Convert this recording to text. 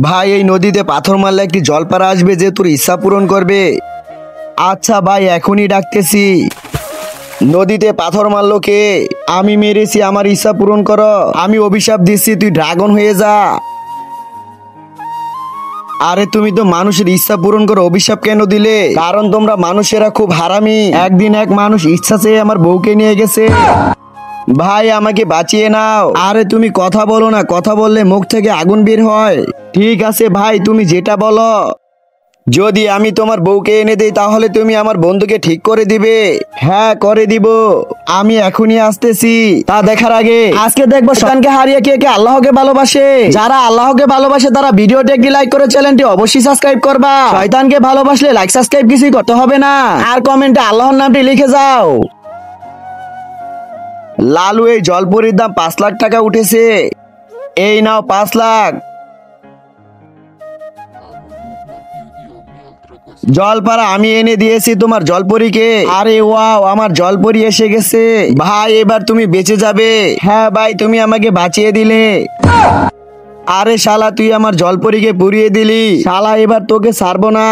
ভাই এই নদীতে পাথর মারলে একটি জলপারা আসবে যে তোর ইচ্ছা পূরণ করবে। আচ্ছা ভাই এখনই ডাকতেছি। নদীতে পাথর মারলো কে? আমি মেরেছি, আমার ইচ্ছা পূরণ করো। আমি অভিশাপ দিচ্ছি, তুই ড্রাগন হয়ে যা। আরে তুমি তো মানুষের ইচ্ছা পূরণ করো, অভিশাপ কেন দিলে? কারণ তোমরা মানুষেরা খুব হারামি। একদিন এক মানুষ ইচ্ছা চেয়ে আমার বউকে নিয়ে গেছে। ভাই আমাকে বাঁচিয়ে নাও। আরে তুমি কথা বলো না, কথা বললে মুখ থেকে আগুন বের হয়। ঠিক আছে ভাই, তুমি যেটা বলো। যদি আমি তোমার বউকে এনে দেই তাহলে তুমি আমার বন্ধুকে ঠিক করে দিবে? হ্যাঁ করে দিব। আমি এখনই আসতেছি। তা দেখার আগে আজকে দেখবো শয়তানকে হারিয়ে কে কে আল্লাহকে ভালোবাসে। যারা আল্লাহকে ভালোবাসে তারা ভিডিওতে একটি লাইক করে চ্যানেলটি অবশ্যই সাবস্ক্রাইব করবা। শয়তানকে ভালোবাসলে লাইক সাবস্ক্রাইব কিছুই করতে হবে না, আর কমেন্টে আল্লাহর নামটি লিখে যাও। লালু এই জলপরির দাম 5 লাখ টাকা উঠেছে। এই নাও 5 লাখ। জলপারা আমি এনে দিয়েছি তোমার জলপরীকে। আরে ওয়াও, আমার জলপরী এসে গেছে। ভাই এবার তুমি বেঁচে যাবে। হ্যাঁ ভাই, তুমি আমাকে বাঁচিয়ে দিলে। আরে শালা তুই আমার জলপরীকে পুড়িয়ে দিলি। শালা এবার তোকে ছাড়বো না।